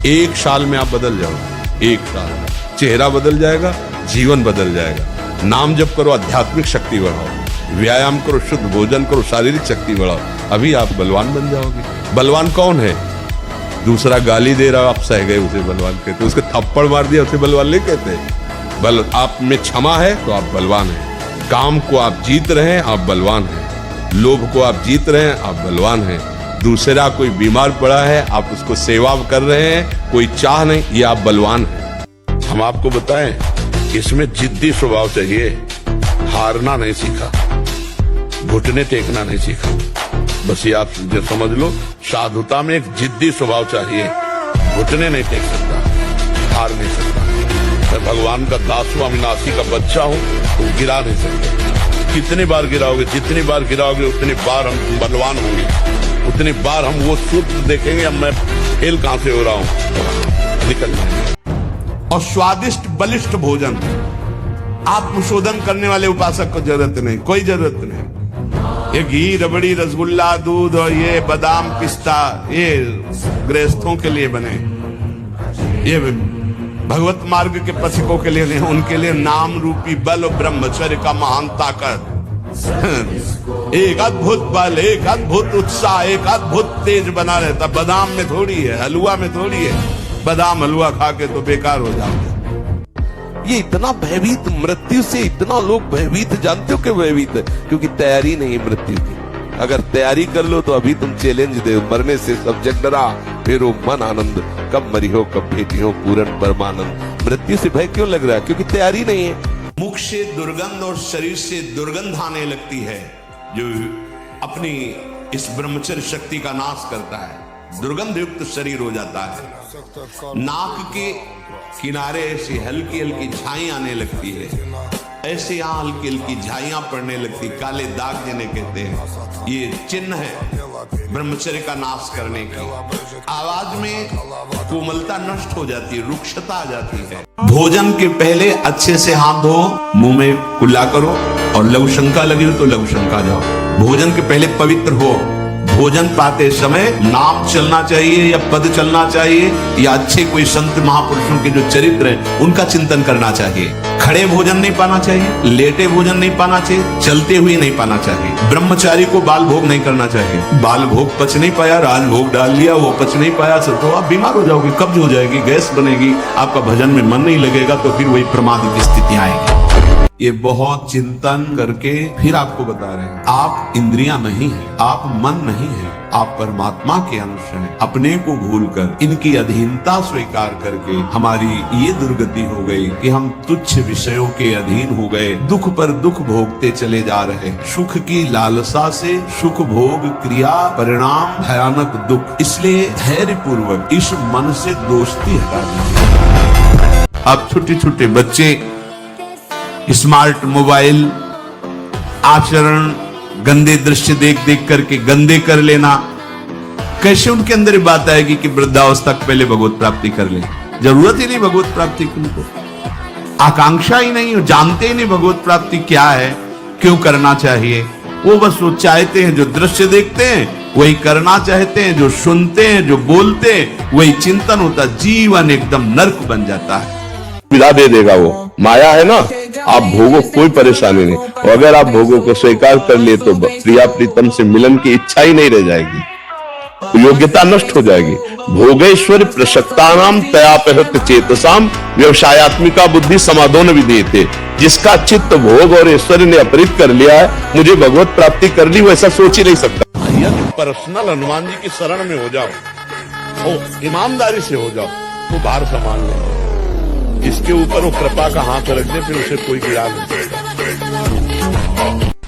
एक साल में आप बदल जाओगे। एक साल में चेहरा बदल जाएगा, जीवन बदल जाएगा। नाम जप करो, आध्यात्मिक शक्ति बढ़ाओ, व्यायाम करो, शुद्ध भोजन करो, शारीरिक शक्ति बढ़ाओ, अभी आप बलवान बन जाओगे। बलवान कौन है? दूसरा गाली दे रहा, आप सह गए उसे बलवान कहते, उसके थप्पड़ मार दिया उसे बलवान नहीं कहते। बल आप में क्षमा है तो आप बलवान हैं। काम को आप जीत रहे हैं, आप बलवान हैं। लोभ को आप जीत रहे हैं, आप बलवान हैं। दूसरा कोई बीमार पड़ा है, आप उसको सेवा कर रहे हैं, कोई चाह नहीं, ये आप बलवान हैं। हम आपको बताएं, इसमें जिद्दी स्वभाव चाहिए। हारना नहीं सीखा, घुटने टेकना नहीं सीखा। बस ये आप समझ लो, साधुता में एक जिद्दी स्वभाव चाहिए। घुटने नहीं टेक सकता, हार नहीं सकता। मैं भगवान का दासवा अविनाशी का बच्चा हूँ, तो गिरा नहीं सकते। कितनी बार गिराओगे, जितनी बार गिराओगे उतनी बार हम बलवान होंगे, उतनी बार हम वो सूत्र देखेंगे, अब मैं फेल कहां से हो रहा हूं, निकल जाएंगे। और स्वादिष्ट बलिष्ठ भोजन, आत्मशोधन करने वाले उपासक को जरूरत नहीं, कोई जरूरत नहीं। ये घी, रबड़ी, रसगुल्ला, दूध और ये बादाम, पिस्ता, ये गृहस्थों के लिए बने, ये भगवत मार्ग के पथिकों के लिए नहीं। उनके लिए नाम रूपी बल और ब्रह्मचर्य का महान ताकत, एक अद्भुत बल, एक अद्भुत उत्साह, एक अद्भुत तेज बना रहता। बादाम में थोड़ी है, हलवा में थोड़ी है। बादाम हलवा खा के तो बेकार हो जाते। ये इतना भयभीत, मृत्यु से इतना लोग भयभीत, जानते हो क्यों भयभीत है? क्योंकि तैयारी नहीं मृत्यु की। अगर तैयारी कर लो तो अभी तुम चैलेंज दे, मरने से सब जग डरा, फेरो मन आनंद, कब मरी हो कब भेटी हो पूर्ण परमानंद। मृत्यु से भय क्यों लग रहा है? क्योंकि तैयारी नहीं है। मुख से दुर्गंध और शरीर से दुर्गंध आने लगती है, जो अपनी इस ब्रह्मचर्य शक्ति का नाश करता है। दुर्गंध युक्त शरीर हो जाता है। नाक के किनारे ऐसी हल्की हल्की झाई आने लगती है, ऐसे यहाँ हल्की हल्की झाइयां पड़ने लगती, काले दाग जिन्हें कहते हैं। ये चिन्ह है ब्रह्मचर्य का नाश करने की। आवाज में कोमलता नष्ट हो जाती है, रुक्षता आ जाती है। भोजन के पहले अच्छे से हाथ धो, मुंह में कुल्ला करो, और लघु शंका लगी हो तो लघु शंका जाओ। भोजन के पहले पवित्र हो। भोजन पाते समय नाम चलना चाहिए या पद चलना चाहिए, या अच्छे कोई संत महापुरुषों के जो चरित्र हैं उनका चिंतन करना चाहिए। खड़े भोजन नहीं पाना चाहिए, लेटे भोजन नहीं पाना चाहिए, चलते हुए नहीं पाना चाहिए। ब्रह्मचारी को बाल भोग नहीं करना चाहिए। बाल भोग पच नहीं पाया, राज भोग डाल लिया, वो पच नहीं पाया, तो आप बीमार हो जाओगे, कब्ज हो जाएगी, गैस बनेगी, आपका भजन में मन नहीं लगेगा, तो फिर वही प्रमाद की स्थिति आएगी। ये बहुत चिंतन करके फिर आपको बता रहे हैं, आप इंद्रियां नहीं है, आप मन नहीं है, आप परमात्मा के अंश हैं। अपने को भूलकर इनकी अधीनता स्वीकार करके हमारी ये दुर्गति हो गई कि हम तुच्छ विषयों के अधीन हो गए, दुख पर दुख भोगते चले जा रहे। सुख की लालसा से सुख भोग क्रिया परिणाम भयानक दुख। इसलिए धैर्य पूर्वक इस मन से दोस्ती हटा दीजिए। अब छोटे छोटे बच्चे स्मार्ट मोबाइल, आचरण, गंदे दृश्य देख देख करके गंदे कर लेना, कैसे उनके अंदर बात आएगी कि वृद्धावस्था पहले भगवत प्राप्ति कर ले। जरूरत ही नहीं भगवत प्राप्ति की, उनको आकांक्षा ही नहीं, जानते ही नहीं भगवत प्राप्ति क्या है, क्यों करना चाहिए। वो बस वो चाहते हैं, जो दृश्य देखते हैं वही करना चाहते हैं, जो सुनते हैं, जो बोलते हैं वही चिंतन होता। जीवन एकदम नर्क बन जाता है। विदा दे देगा, वो माया है ना, आप भोगो, कोई परेशानी नहीं। और अगर आप भोगों को स्वीकार कर लिए तो प्रिया प्रीतम से मिलन की इच्छा ही नहीं रह जाएगी, योग्यता नष्ट हो जाएगी। भोगेश्वर प्रसक्तानाम तयापहत चेतसाम व्यवसायत्मिका बुद्धि समाधोन विधेयते। जिसका चित्त भोग और ऐश्वर्य ने अपहृत कर लिया है, मुझे भगवत प्राप्ति कर ली, वो ऐसा सोच ही नहीं सकता। यदि पर्सनल हनुमान जी की शरण में हो जाओ, ईमानदारी से हो जाओ, तो भार संभाल ले। इसके ऊपर वो कृपा का हाथ रख दे, फिर उसे कोई गिरा नहीं सकता।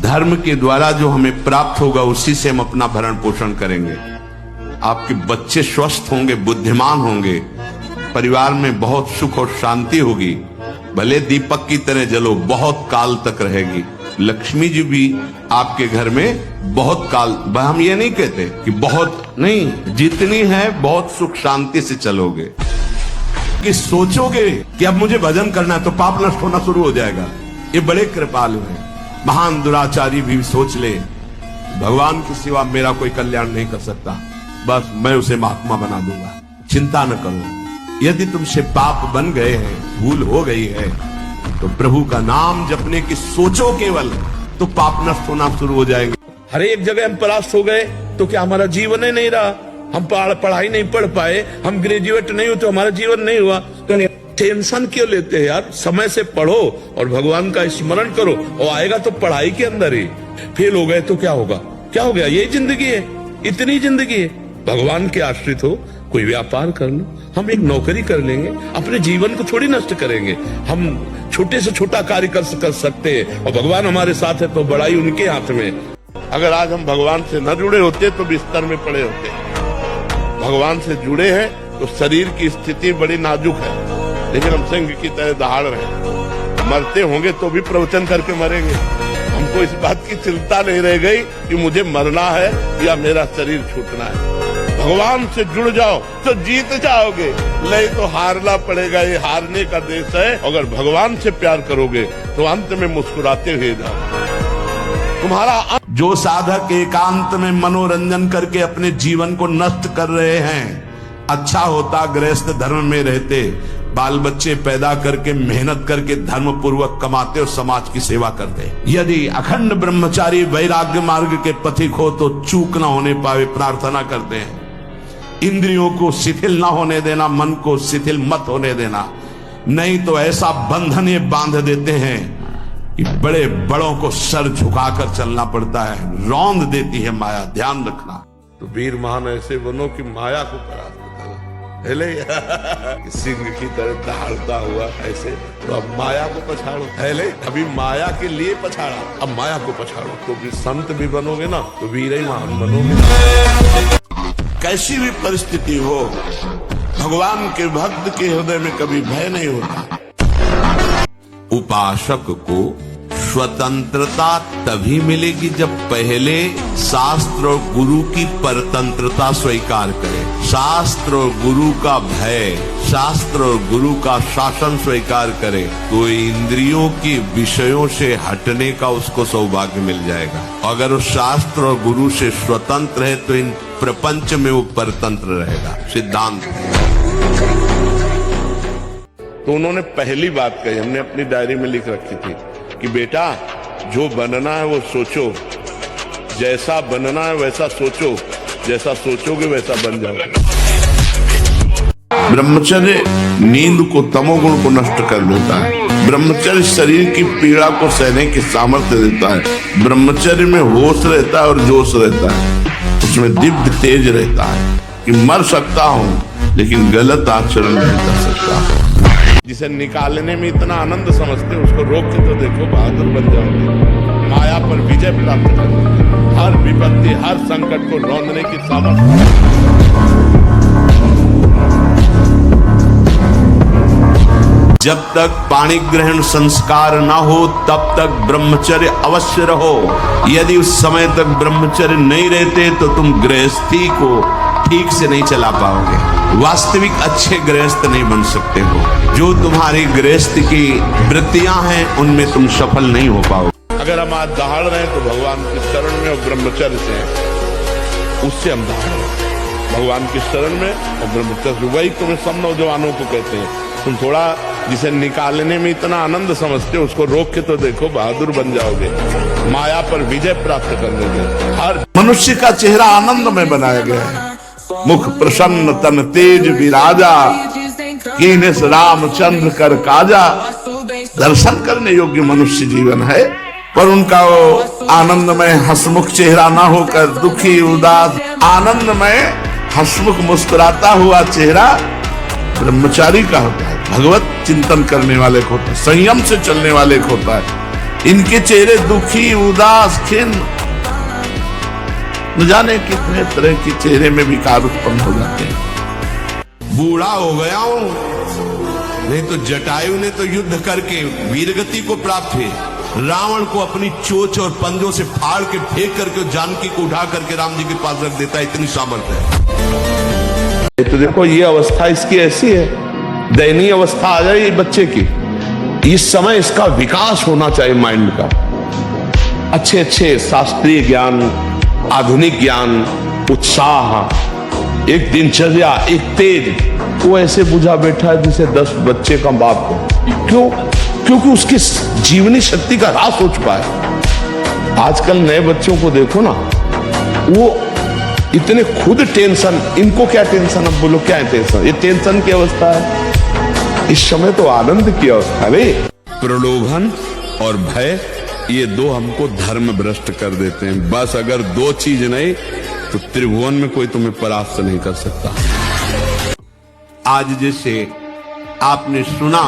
धर्म के द्वारा जो हमें प्राप्त होगा उसी से हम अपना भरण पोषण करेंगे। आपके बच्चे स्वस्थ होंगे, बुद्धिमान होंगे, परिवार में बहुत सुख और शांति होगी। भले दीपक की तरह जलो, बहुत काल तक रहेगी। लक्ष्मी जी भी आपके घर में बहुत काल, हम ये नहीं कहते कि बहुत नहीं, जितनी है बहुत सुख शांति से चलोगे। कि सोचोगे कि अब मुझे भजन करना है तो पाप नष्ट होना शुरू हो जाएगा। ये बड़े कृपालु हैं। महान दुराचारी भी सोच ले भगवान के सिवा मेरा कोई कल्याण नहीं कर सकता, बस मैं उसे महात्मा बना दूंगा, चिंता न करो। यदि तुमसे पाप बन गए हैं, भूल हो गई है, तो प्रभु का नाम जपने की सोचो केवल, तो पाप नष्ट होना शुरू हो जाएंगे। हर एक जगह हम परास्त हो गए तो क्या हमारा जीवन ही नहीं रहा? हम पढ़ाई नहीं पढ़ पाए, हम ग्रेजुएट नहीं हुए तो हमारा जीवन नहीं हुआ। तो टेंशन क्यों लेते हैं यार? समय से पढ़ो और भगवान का स्मरण करो, और आएगा तो पढ़ाई के अंदर ही। फेल हो गए तो क्या होगा? क्या हो गया? यही जिंदगी है, इतनी जिंदगी है। भगवान के आश्रित हो, कोई व्यापार कर लो, हम एक नौकरी कर लेंगे, अपने जीवन को थोड़ी नष्ट करेंगे। हम छोटे से छोटा कार्य कर सकते हैं, और भगवान हमारे साथ है तो बड़ाई उनके हाथ में। अगर आज हम भगवान से न जुड़े होते तो बिस्तर में पड़े होते। भगवान से जुड़े हैं तो शरीर की स्थिति बड़ी नाजुक है, लेकिन हम सिंह की तरह दहाड़ रहे। मरते होंगे तो भी प्रवचन करके मरेंगे। हमको इस बात की चिंता नहीं रह गई कि मुझे मरना है या मेरा शरीर छूटना है। भगवान से जुड़ जाओ तो जीत जाओगे, नहीं तो हारना पड़ेगा। ये हारने का देश है। अगर भगवान से प्यार करोगे तो अंत में मुस्कुराते हुए जाओ। तुम्हारा जो साधक एकांत में मनोरंजन करके अपने जीवन को नष्ट कर रहे हैं, अच्छा होता गृहस्थ धर्म में रहते, बाल बच्चे पैदा करके मेहनत करके धर्म पूर्वक कमाते और समाज की सेवा करते। यदि अखंड ब्रह्मचारी वैराग्य मार्ग के पथिक हो तो चूक न होने पावे प्रार्थना करते हैं। इंद्रियों को शिथिल न होने देना, मन को शिथिल मत होने देना, नहीं तो ऐसा बंधन ये बांध देते हैं कि बड़े बड़ों को सर झुकाकर चलना पड़ता है। रौंद देती है माया, ध्यान रखना। तो वीर महान ऐसे बनो कि माया को परास्त करो। सिंह की तरह दहाड़ता हुआ ऐसे, तो अब माया को पछाड़ो। पहले अभी माया के लिए पछाड़ा, अब माया को पछाड़ो। तो भी संत भी बनोगे ना तो वीर ही महान बनोगे। कैसी भी परिस्थिति हो, भगवान के भक्त के हृदय में कभी भय नहीं होता। उपासक को स्वतंत्रता तभी मिलेगी जब पहले शास्त्र और गुरु की परतंत्रता स्वीकार करे। शास्त्र और गुरु का भय, शास्त्र और गुरु का शासन स्वीकार करे तो इंद्रियों के विषयों से हटने का उसको सौभाग्य मिल जाएगा। अगर वो शास्त्र और गुरु से स्वतंत्र है तो इन प्रपंच में वो परतंत्र रहेगा। सिद्धांत। तो उन्होंने पहली बात कही, हमने अपनी डायरी में लिख रखी थी कि बेटा जो बनना है वो सोचो, जैसा बनना है वैसा सोचो, जैसा सोचोगे वैसा बन जाओगे। ब्रह्मचर्य नींद को, तमोगुण को नष्ट कर देता है। ब्रह्मचर्य शरीर की पीड़ा को सहने की सामर्थ्य देता है। ब्रह्मचर्य में होश रहता है और जोश रहता है, उसमें दिव्य तेज रहता है कि मर सकता हूं लेकिन गलत आचरण नहीं कर सकता। जिसे निकालने में इतना आनंद समझते उसको रोक के तो देखो, बहादुर बन जाओगे। माया पर विजय प्राप्त करोगे। हर विपत्ति, हर संकट को रौंदने की सामर्थ्य। जब तक पाणी ग्रहण संस्कार न हो तब तक ब्रह्मचर्य अवश्य रहो। यदि उस समय तक ब्रह्मचर्य नहीं रहते तो तुम गृहस्थी को ठीक से नहीं चला पाओगे, वास्तविक अच्छे गृहस्थ नहीं बन सकते हो। जो तुम्हारी गृहस्थ की वृत्तियां हैं उनमें तुम सफल नहीं हो पाओगे। अगर हम आज दहाड़ रहे हैं तो भगवान की शरण में और ब्रह्मचर्य से हैं, उससे हम दहाड़ रहे हैं भगवान की शरण में और ब्रह्मचर्य। वही तुम्हें सब नौजवानों को कहते हैं, तुम थोड़ा जिसे निकालने में इतना आनंद समझते हो उसको रोक के तो देखो, बहादुर बन जाओगे। माया पर विजय प्राप्त कर लोगे। हर मनुष्य का चेहरा आनंद में बनाया गया है। मुख प्रसन्न तन तेज विराजा, कीनेस रामचंद्र कर काजा। दर्शन करने योग्य मनुष्य जीवन है, पर उनका वो आनंदमय हंसमुख चेहरा ना होकर दुखी उदास, आनंदमय हंसमुख मुस्कुराता हुआ चेहरा ब्रह्मचारी का होता है। भगवत चिंतन करने वाले को होता है, संयम से चलने वाले को होता है। इनके चेहरे दुखी उदास खिन्न, न जाने कितने तरह के चेहरे में विकार उत्पन्न हो जाते हैं। बूढ़ा हो गया हूं, नहीं तो जटायु ने तो युद्ध करके वीरगति को प्राप्त हुए। रावण को अपनी चोंच और पंजों से फाड़ के फेंक करके जानकी को उठा करके राम जी के पास रख देता है, इतनी सामर्थ्य है। तो देखो ये अवस्था इसकी ऐसी है, दयनीय अवस्था आ जाए बच्चे की। इस समय इसका विकास होना चाहिए माइंड का। अच्छे अच्छे शास्त्रीय ज्ञान, आधुनिक ज्ञान, उत्साह, एक दिनचर्या, एक तेज, वो ऐसे बुझा बैठा है जैसे 10 बच्चे का बाप हो। क्यों? क्योंकि उसकी जीवनी शक्ति का ह्रास हो चुका है। आजकल नए बच्चों को देखो ना, वो इतने खुद टेंशन, इनको क्या टेंशन, अब बोलो क्या है टेंशन? ये टेंशन की अवस्था है। इस समय तो आनंद की अवस्था है। प्रलोभन और भय, ये दो हमको धर्म भ्रष्ट कर देते हैं। बस अगर दो चीज नहीं तो त्रिभुवन में कोई तुम्हें परास्त नहीं कर सकता। आज जैसे आपने सुना,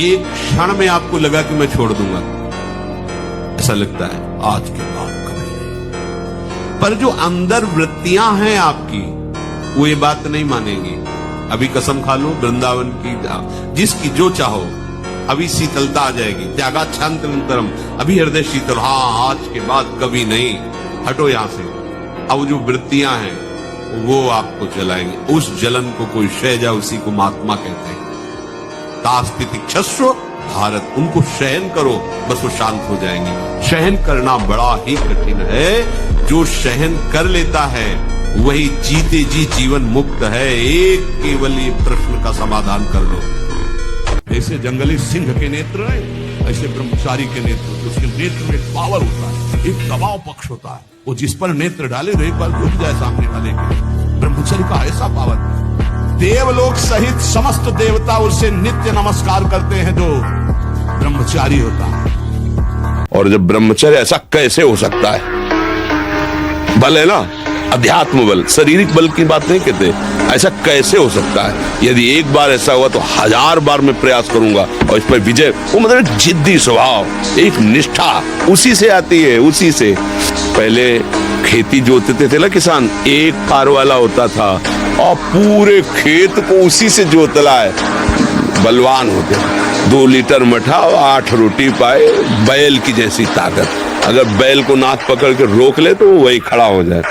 एक क्षण में आपको लगा कि मैं छोड़ दूंगा, ऐसा लगता है आज के बाद कभी नहीं। पर जो अंदर वृत्तियां हैं आपकी, वो ये बात नहीं मानेंगी। अभी कसम खा लो, वृंदावन की जिसकी जो चाहो, अभी शीतलता आ जाएगी। त्यागाच्छांतरंतरम, अभी हृदय शीतल, हाँ आज के बाद कभी नहीं, हटो यहां से। अब जो वृत्तियां हैं वो आपको जलाएंगे। उस जलन को कोई शैजा, उसी को महात्मा कहते हैं। तास्तितिक्षस्व भारत, उनको सहन करो, बस वो शांत हो जाएंगे। सहन करना बड़ा ही कठिन है। जो सहन कर लेता है वही जीते जी जीवन मुक्त है। एक केवल ये प्रश्न का समाधान कर लो। ऐसे जंगली सिंह के नेत्र है, ऐसे ब्रह्मचारी के नेत्र, उसके नेत्र में एक पावर होता है, एक दबाव पक्ष होता है। वो जिस पर नेत्र डाले तो एक बार झुक जाए सामने वाले के। ब्रह्मचर्य का ऐसा पावर, देवलोक सहित समस्त देवता उसे नित्य नमस्कार करते हैं जो ब्रह्मचारी होता है। और जब ब्रह्मचर्य, ऐसा कैसे हो सकता है? बल है ना, अध्यात्म बल, शारीरिक बल की बात नहीं कहते। ऐसा कैसे हो सकता है? यदि एक बार ऐसा हुआ तो 1000 बार मैं प्रयास करूंगा और इस पर विजय। वो मतलब जिद्दी स्वभाव, एक निष्ठा, उसी से आती है, उसी से। पहले खेती जोतते थे ना किसान, एक कार वाला होता था और पूरे खेत को उसी से जोतला है। बलवान होते, 2 लीटर मठा और 8 रोटी पाए, बैल की जैसी ताकत। अगर बैल को नाक पकड़ के रोक ले तो वही खड़ा हो जाए।